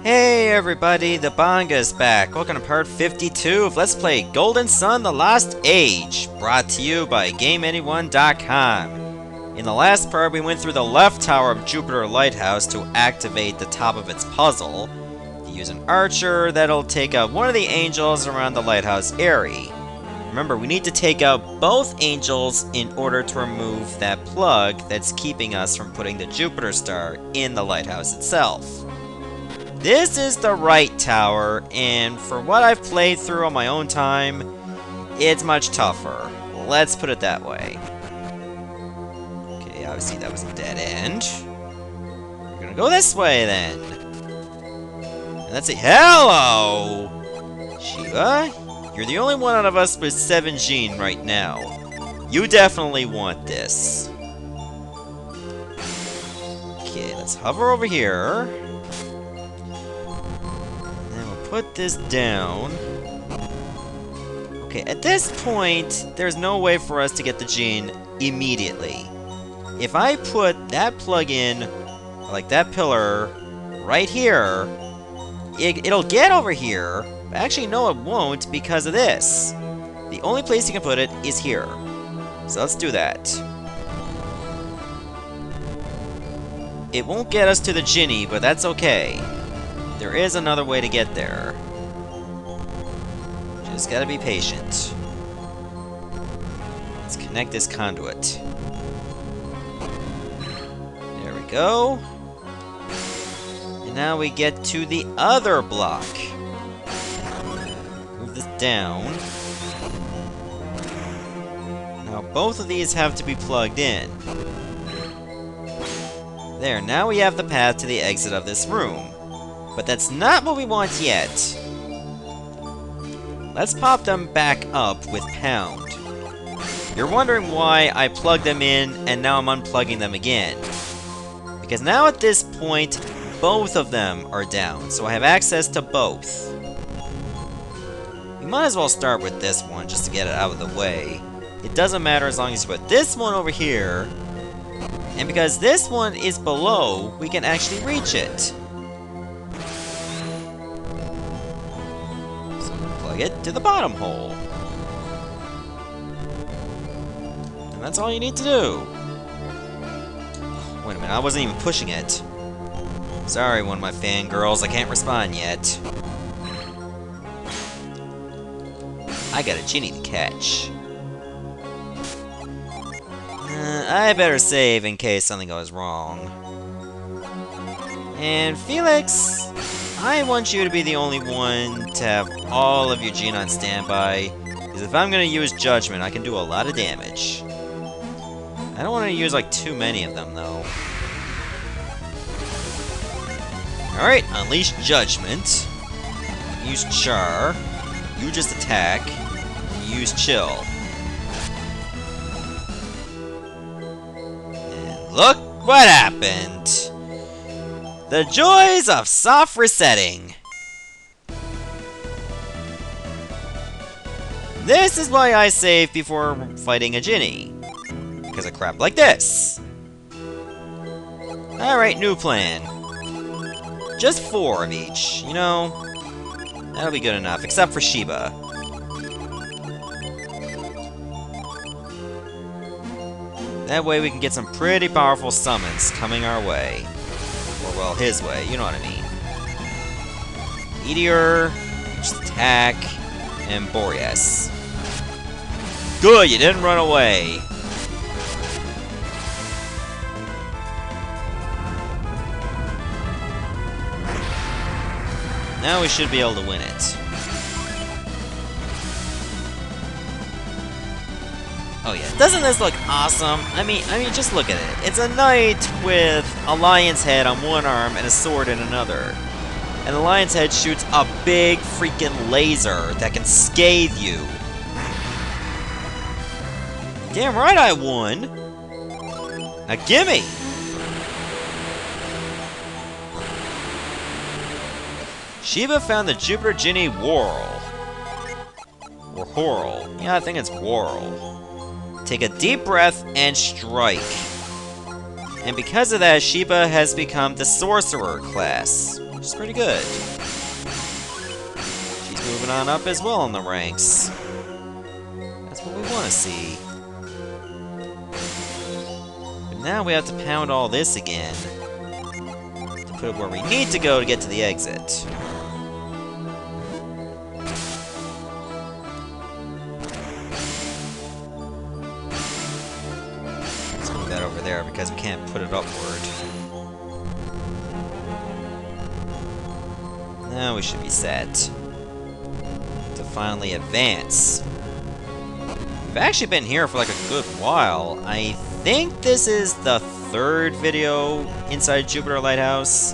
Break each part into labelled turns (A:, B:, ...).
A: Hey everybody, the Banga's back. Welcome to part 52 of Let's Play Golden Sun: The Lost Age, brought to you by GameAnyone.com. In the last part, we went through the left tower of Jupiter Lighthouse to activate the top of its puzzle. You use an archer that'll take out one of the angels around the lighthouse aerie. Remember, we need to take out both angels in order to remove that plug that's keeping us from putting the Jupiter star in the lighthouse itself. This is the right tower, and for what I've played through on my own time, it's much tougher. Let's put it that way. Okay, obviously that was a dead end. We're gonna go this way then. And let's see. Hello! Shiva? You're the only one out of us with 7 gene right now. You definitely want this. Okay, let's hover over here. Put this down. Okay, at this point, there's no way for us to get the gene immediately. If I put that plug in, like that pillar, right here, it'll get over here. But actually, no, it won't because of this. The only place you can put it is here. So let's do that. It won't get us to the Ginny, but that's okay. There is another way to get there. Just gotta be patient. Let's connect this conduit. There we go. And now we get to the other block. Move this down. Now both of these have to be plugged in. There, now we have the path to the exit of this room. But that's not what we want yet. Let's pop them back up with pound. You're wondering why I plugged them in and now I'm unplugging them again. Because now at this point, both of them are down, so I have access to both. We might as well start with this one just to get it out of the way. It doesn't matter as long as you put this one over here. And because this one is below, we can actually reach it. It to the bottom hole. And that's all you need to do. Wait a minute, I wasn't even pushing it. Sorry, one of my fangirls, I can't respond yet. I got a Ginny to catch. I better save in case something goes wrong. And Felix, I want you to be the only one to have all of your gene on standby, because if I'm going to use Judgment, I can do a lot of damage. I don't want to use, like, too many of them, though. Alright, unleash Judgment. Use Char. You just attack. Use Chill. And look what happened! The joys of soft resetting! This is why I save before fighting a Ginny. Because of crap like this. Alright, new plan. Just 4 of each, you know? That'll be good enough, except for Sheba. That way we can get some pretty powerful summons coming our way. Or, well, his way, you know what I mean. Meteor, just attack, and Boreas. Good, you didn't run away! Now we should be able to win it. Oh yeah, doesn't this look awesome? I mean, just look at it. It's a knight with a lion's head on one arm and a sword in another. And the lion's head shoots a big freaking laser that can scathe you. Damn right I won! Now gimme! Sheba found the Jupiter Ginny Whorl. Or Whorl. Yeah, I think it's Whorl. Take a deep breath and strike. And because of that, Sheba has become the Sorcerer class. which is pretty good. She's moving on up as well in the ranks. That's what we want to see. But now we have to pound all this again to put it where we need to go to get to the exit. That over there because we can't put it upward. Now we should be set to finally advance. We've actually been here for like a good while. I think this is the third video inside Jupiter Lighthouse.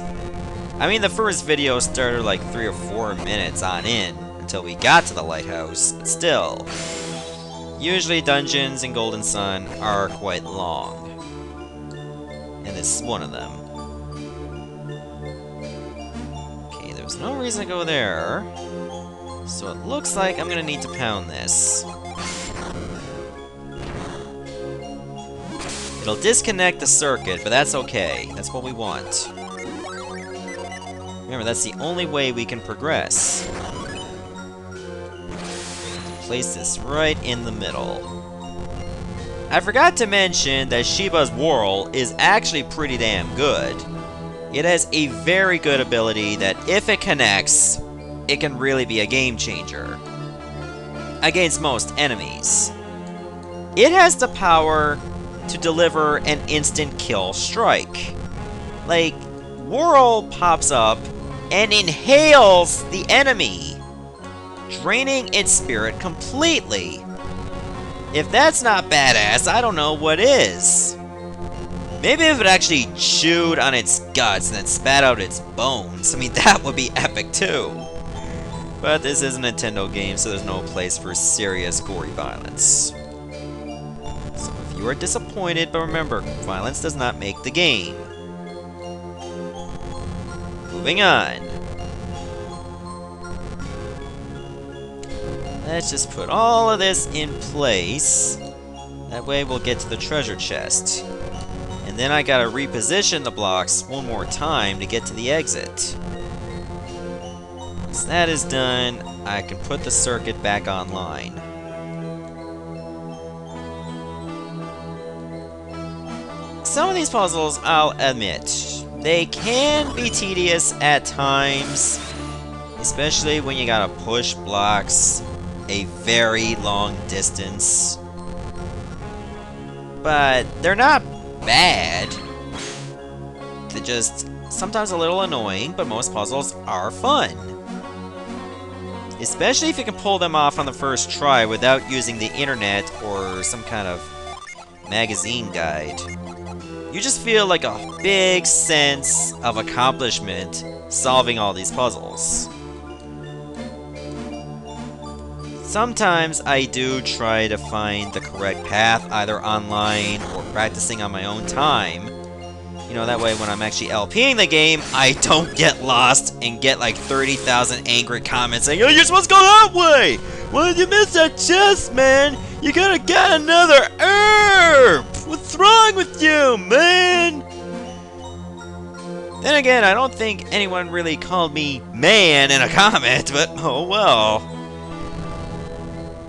A: I mean, the first video started like 3 or 4 minutes on in until we got to the lighthouse, but still. Usually dungeons in Golden Sun are quite long. And this is one of them. Okay, there's no reason to go there. So it looks like I'm gonna need to pound this. It'll disconnect the circuit, but that's okay. That's what we want. Remember, that's the only way we can progress. Place this right in the middle. I forgot to mention that Shiba's Whirl is actually pretty damn good. It has a very good ability that if it connects, it can really be a game changer against most enemies. It has the power to deliver an instant kill strike. Like, Whirl pops up and inhales the enemy, draining its spirit completely. If that's not badass, I don't know what is. Maybe if it actually chewed on its guts and then spat out its bones, I mean, that would be epic too. But this is a Nintendo game, so there's no place for serious gory violence. So if you are disappointed, but remember, violence does not make the game. Moving on. Let's just put all of this in place. That way we'll get to the treasure chest. And then I gotta reposition the blocks one more time to get to the exit. Once that is done, I can put the circuit back online. Some of these puzzles, I'll admit, they can be tedious at times. Especially when you gotta push blocks a very long distance. But they're not bad. They're just sometimes a little annoying, but most puzzles are fun. Especially if you can pull them off on the first try without using the internet or some kind of magazine guide. You just feel like a big sense of accomplishment solving all these puzzles. Sometimes I do try to find the correct path, either online or practicing on my own time. You know, that way when I'm actually LPing the game, I don't get lost and get like 30,000 angry comments saying, "Oh, you're supposed to go that way! Why did you miss that chest, man? You gotta get another herb! What's wrong with you, man?" Then again, I don't think anyone really called me man in a comment, but oh well.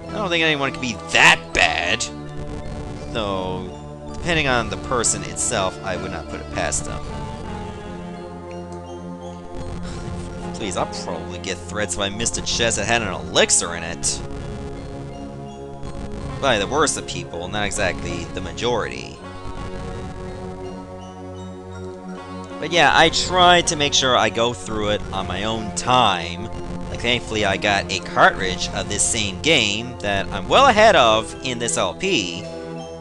A: I don't think anyone can be that bad. Though, depending on the person itself, I would not put it past them. Please, I'll probably get threats if I missed a chest that had an elixir in it. By the worst of people, not exactly the majority. But yeah, I try to make sure I go through it on my own time. Like, thankfully, I got a cartridge of this same game that I'm well ahead of in this LP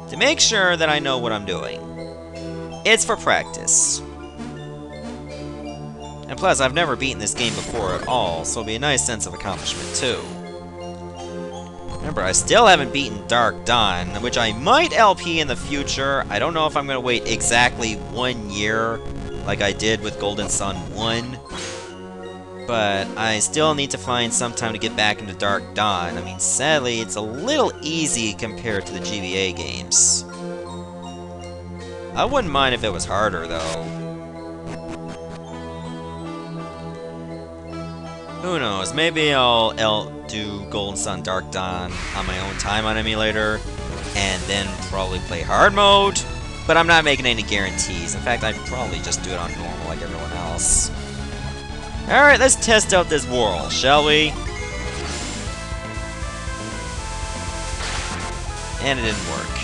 A: to make sure that I know what I'm doing. It's for practice. And plus, I've never beaten this game before at all, so it'll be a nice sense of accomplishment too. Remember, I still haven't beaten Dark Dawn, which I might LP in the future. I don't know if I'm going to wait exactly 1 year like I did with Golden Sun 1. But I still need to find some time to get back into Dark Dawn. I mean, sadly, it's a little easy compared to the GBA games. I wouldn't mind if it was harder, though. Who knows, maybe I'll do Golden Sun Dark Dawn on my own time on emulator, and then probably play hard mode, but I'm not making any guarantees. In fact, I'd probably just do it on normal like everyone else. Alright, let's test out this world, shall we? And it didn't work.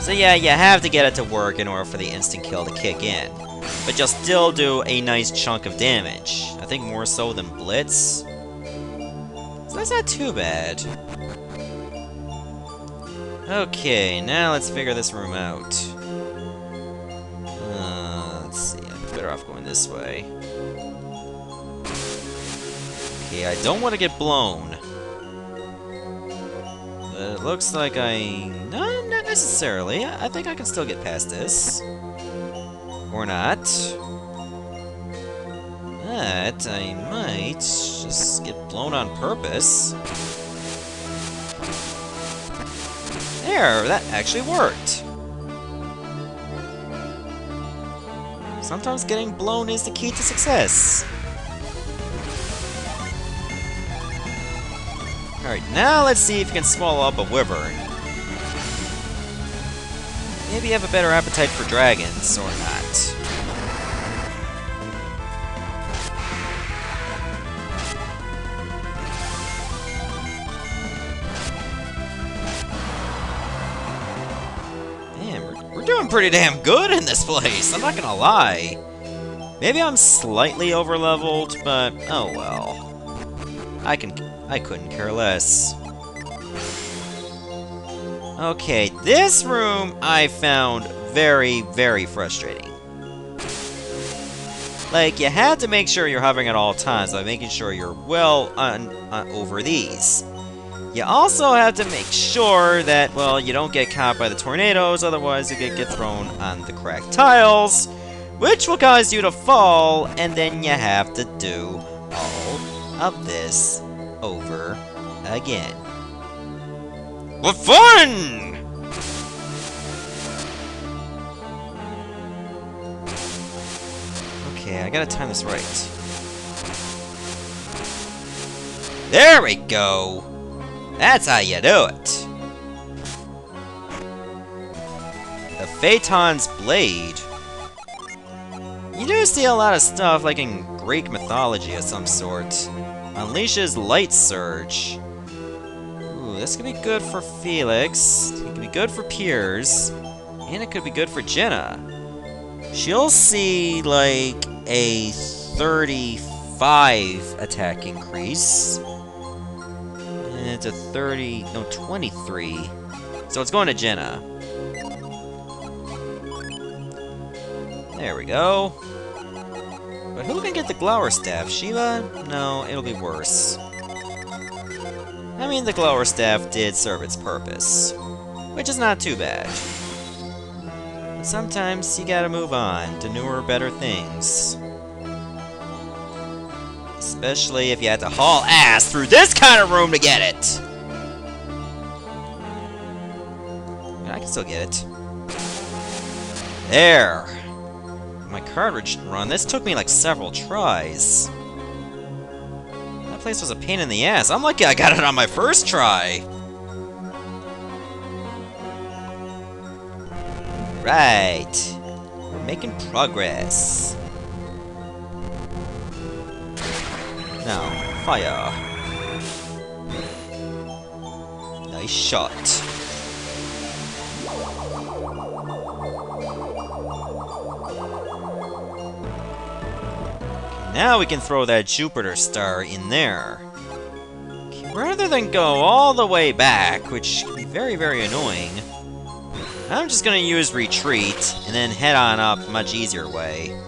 A: So yeah, you have to get it to work in order for the instant kill to kick in. But you'll still do a nice chunk of damage. I think more so than Blitz. So that's not too bad. Okay, now let's figure this room out. Let's see, I'm better off going this way. Okay, I don't want to get blown. But it looks like no, not necessarily. I think I can still get past this. Or not. But I might just get blown on purpose. There, that actually worked. Sometimes getting blown is the key to success. Alright, now let's see if you can swallow up a wyvern. Maybe you have a better appetite for dragons, or not. Man, we're doing pretty damn good in this place, I'm not gonna lie. Maybe I'm slightly over-leveled, but oh well. I couldn't care less. Okay, this room I found very, very frustrating. Like, you had to make sure you're hovering at all times by making sure you're well over these. You also have to make sure that, well, you don't get caught by the tornadoes, otherwise you get thrown on the cracked tiles, which will cause you to fall, and then you have to do all of this over again. What fun! Okay, I gotta time this right. There we go! That's how you do it! The Phaeton's Blade. You do see a lot of stuff, like in Greek mythology of some sort. Unleashes Light Surge. Ooh, this could be good for Felix. It could be good for Piers. And it could be good for Jenna. She'll see, like, a 35 attack increase. And it's a 23. So it's going to Jenna. There we go. But who can get the Glower Staff? Shiva? No, it'll be worse. I mean, the Glower Staff did serve its purpose, which is not too bad. But sometimes you gotta move on to newer, better things. Especially if you had to haul ass through this kind of room to get it! I can still get it. There! My cartridge run, this took me like several tries. That place was a pain in the ass. I'm lucky I got it on my first try. Right. We're making progress. Now, fire. Nice shot. Now we can throw that Jupiter star in there. Okay, rather than go all the way back, which can be very, very annoying, I'm just gonna use retreat and then head on up a much easier way.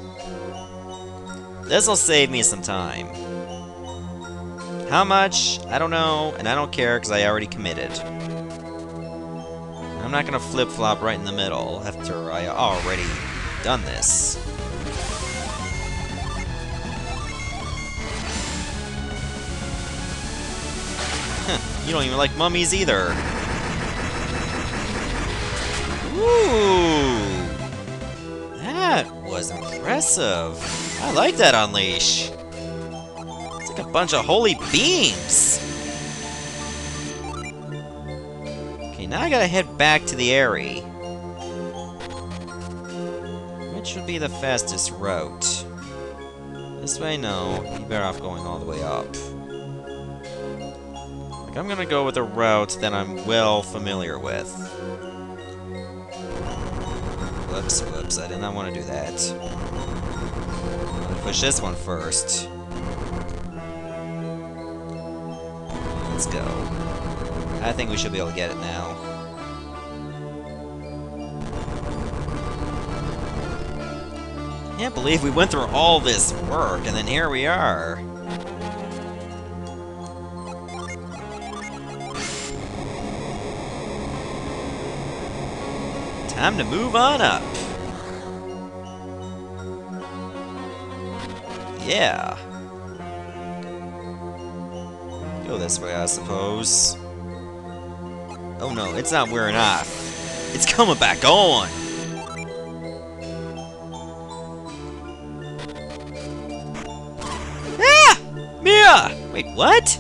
A: This'll save me some time. How much? I don't know, and I don't care because I already committed. I'm not gonna flip-flop right in the middle after I already done this. You don't even like mummies either. Ooh! That was impressive. I like that unleash. Like a bunch of holy beams! Okay, now I gotta head back to the aerie. Which should be the fastest route? This way? No. You're better off going all the way up. Like, I'm gonna go with a route that I'm well familiar with. Whoops, whoops, I did not want to do that. I'm gonna push this one first. Let's go. I think we should be able to get it now. Can't believe we went through all this work, and then here we are. Time to move on up. Yeah. Go this way, I suppose. Oh no, it's not wearing off. It's coming back on! Ah! Mia! Wait, what?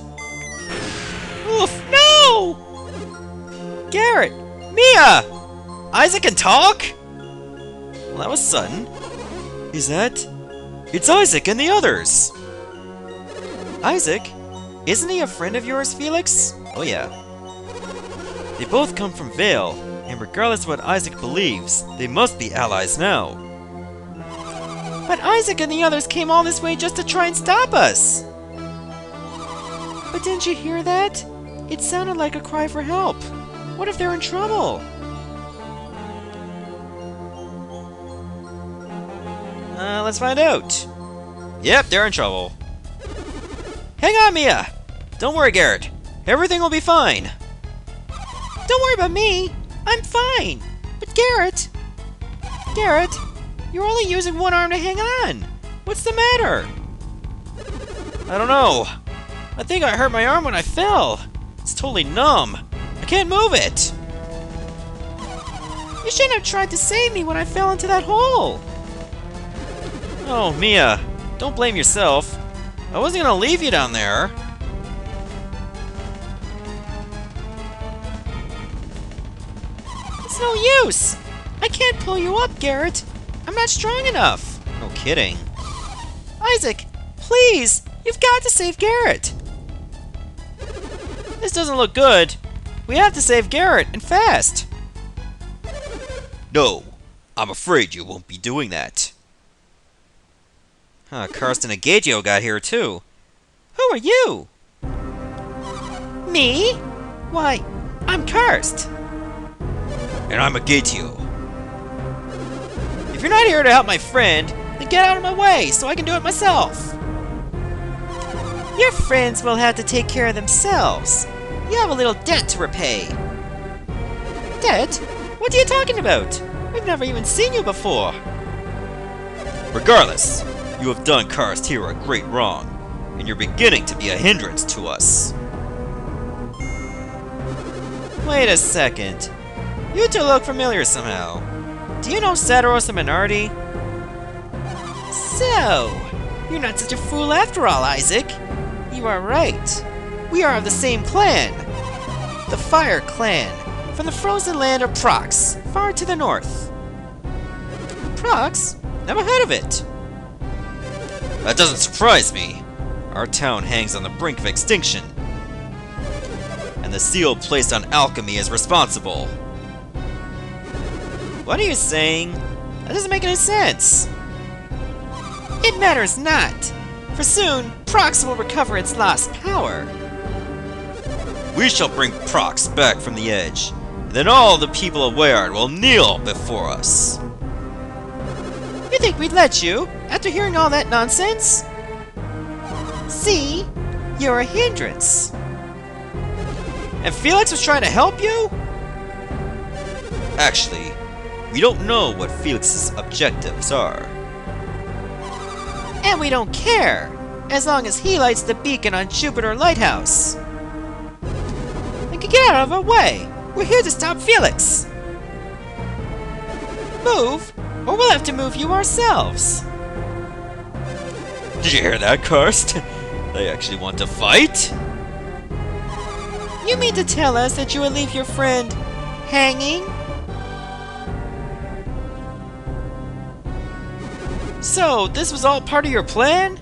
A: Oof, no! Garrett! Mia! Isaac can talk? Well, that was sudden. Is that... It's Isaac and the others! Isaac? Isn't he a friend of yours, Felix? Oh yeah. They both come from Vale, and regardless of what Isaac believes, they must be allies now. But Isaac and the others came all this way just to try and stop us! But didn't you hear that? It sounded like a cry for help. What if they're in trouble? Let's find out. Yep, they're in trouble. Hang on, Mia! Don't worry, Garrett. Everything will be fine. Don't worry about me. I'm fine. But Garrett... Garrett, you're only using one arm to hang on. What's the matter? I don't know. I think I hurt my arm when I fell. It's totally numb. I can't move it. You shouldn't have tried to save me when I fell into that hole. Oh, Mia. Don't blame yourself. I wasn't gonna leave you down there. It's no use! I can't pull you up, Garrett. I'm not strong enough. No kidding. Isaac, please! You've got to save Garrett! This doesn't look good. We have to save Garrett, and fast! No, I'm afraid you won't be doing that. Huh, Karst and Agatio got here too. Who are you? Me? Why, I'm Karst. And I'm Agatio. If you're not here to help my friend, then get out of my way so I can do it myself. Your friends will have to take care of themselves. You have a little debt to repay. Debt? What are you talking about? We've never even seen you before. Regardless, you have done Karst here a great wrong, and you're beginning to be a hindrance to us. Wait a second. You two look familiar somehow. Do you know Sadaros and Minardi? So, you're not such a fool after all, Isaac. You are right. We are of the same clan. The Fire Clan, from the frozen land of Prox, far to the north. Prox? Never heard of it. That doesn't surprise me. Our town hangs on the brink of extinction. And the seal placed on alchemy is responsible. What are you saying? That doesn't make any sense. It matters not, for soon Prox will recover its lost power. We shall bring Prox back from the edge, and then all the people of Weyard will kneel before us. You think we'd let you, after hearing all that nonsense? See? You're a hindrance. And Felix was trying to help you? Actually, we don't know what Felix's objectives are. And we don't care, as long as he lights the beacon on Jupiter Lighthouse. And get out of our way. We're here to stop Felix. Move, or we'll have to move you ourselves. Did you hear that, Karst? They actually want to fight?
B: You mean to tell us that you would leave your friend hanging?
A: So, this was all part of your plan?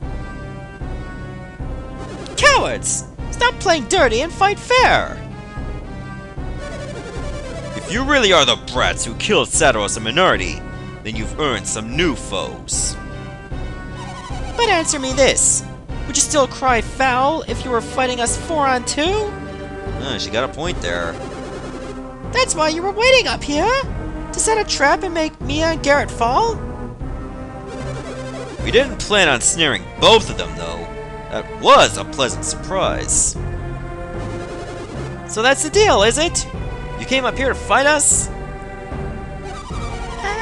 B: Cowards! Stop playing dirty and fight fair!
A: If you really are the brats who killed Satiros and Minority, then you've earned some new foes.
B: But answer me this. Would you still cry foul if you were fighting us 4-on-2?
A: She got a point there.
B: That's why you were waiting up here? To set a trap and make Mia and Garrett fall?
A: We didn't plan on snaring both of them, though. That was a pleasant surprise.
B: So that's the deal, is it?
A: You came up here to fight us?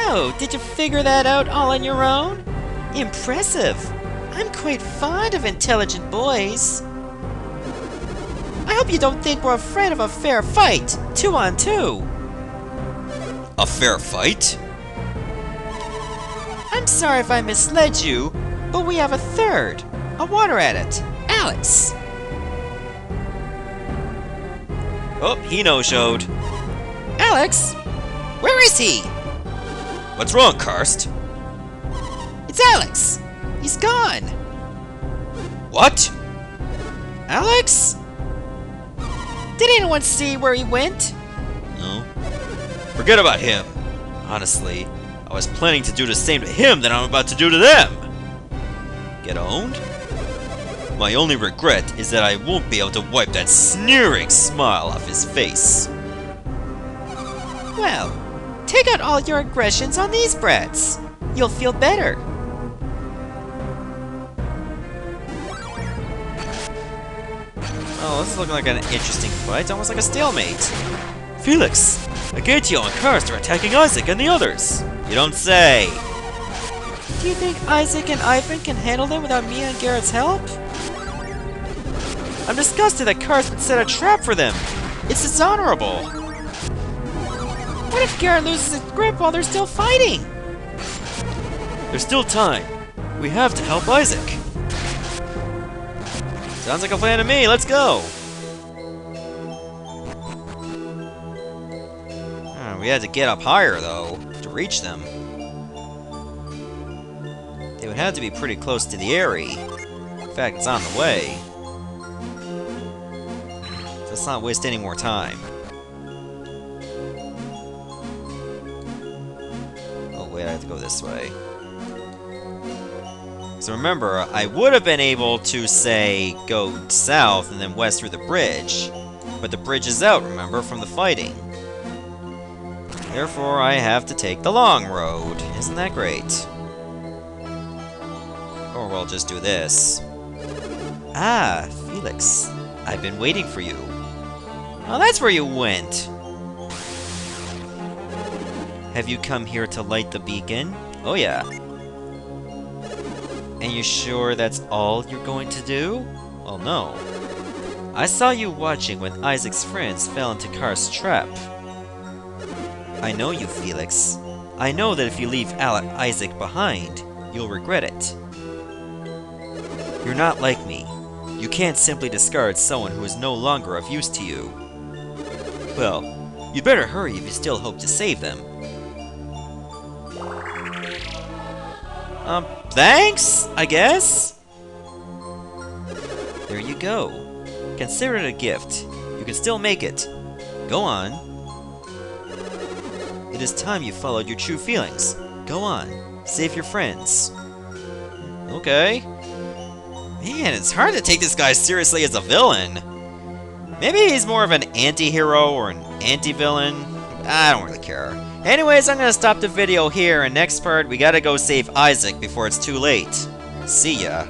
B: Oh, did you figure that out all on your own? Impressive. I'm quite fond of intelligent boys. I hope you don't think we're afraid of a fair fight, 2-on-2.
A: A fair fight?
B: I'm sorry if I misled you, but we have a third, a water addict, Alex.
A: Oh, he no-showed.
B: Alex? Where is he?
A: What's wrong, Karst?
B: It's Alex. He's gone.
A: What?
B: Alex? Did anyone see where he went?
A: No. Forget about him. Honestly, I was planning to do the same to him that I'm about to do to them. Get owned? My only regret is that I won't be able to wipe that sneering smile off his face.
B: Well, take out all your aggressions on these brats. You'll feel better.
A: Oh, this is looking like an interesting fight, almost like a stalemate. Felix, Agatio and Karst are attacking Isaac and the others. You don't say.
B: Do you think Isaac and Ivan can handle them without Mia and Garrett's help?
A: I'm disgusted that Karst would set a trap for them. It's dishonorable.
B: What if Garrett loses his grip while they're still fighting?
A: There's still time. We have to help Isaac. Sounds like a plan to me. Let's go. We had to get up higher, though, to reach them. They would have to be pretty close to the aerie. In fact, it's on the way. So let's not waste any more time. Oh, wait, I have to go this way. So remember, I would have been able to, say, go south and then west through the bridge. But the bridge is out, remember, from the fighting. Therefore, I have to take the long road. Isn't that great? Or we'll just do this. Ah, Felix. I've been waiting for you. Oh, that's where you went. Have you come here to light the beacon? Oh, yeah. And you sure that's all you're going to do? Well, no. I saw you watching when Isaac's friends fell into Karst's trap. I know you, Felix. I know that if you leave Isaac behind, you'll regret it. You're not like me. You can't simply discard someone who is no longer of use to you. Well, you'd better hurry if you still hope to save them. Thanks, I guess? There you go. Consider it a gift. You can still make it. Go on. It is time you followed your true feelings. Go on. Save your friends. Okay. Man, it's hard to take this guy seriously as a villain. Maybe he's more of an anti-hero or an anti-villain. I don't really care. Anyways, I'm gonna stop the video here, and next part, we gotta go save Isaac before it's too late. See ya.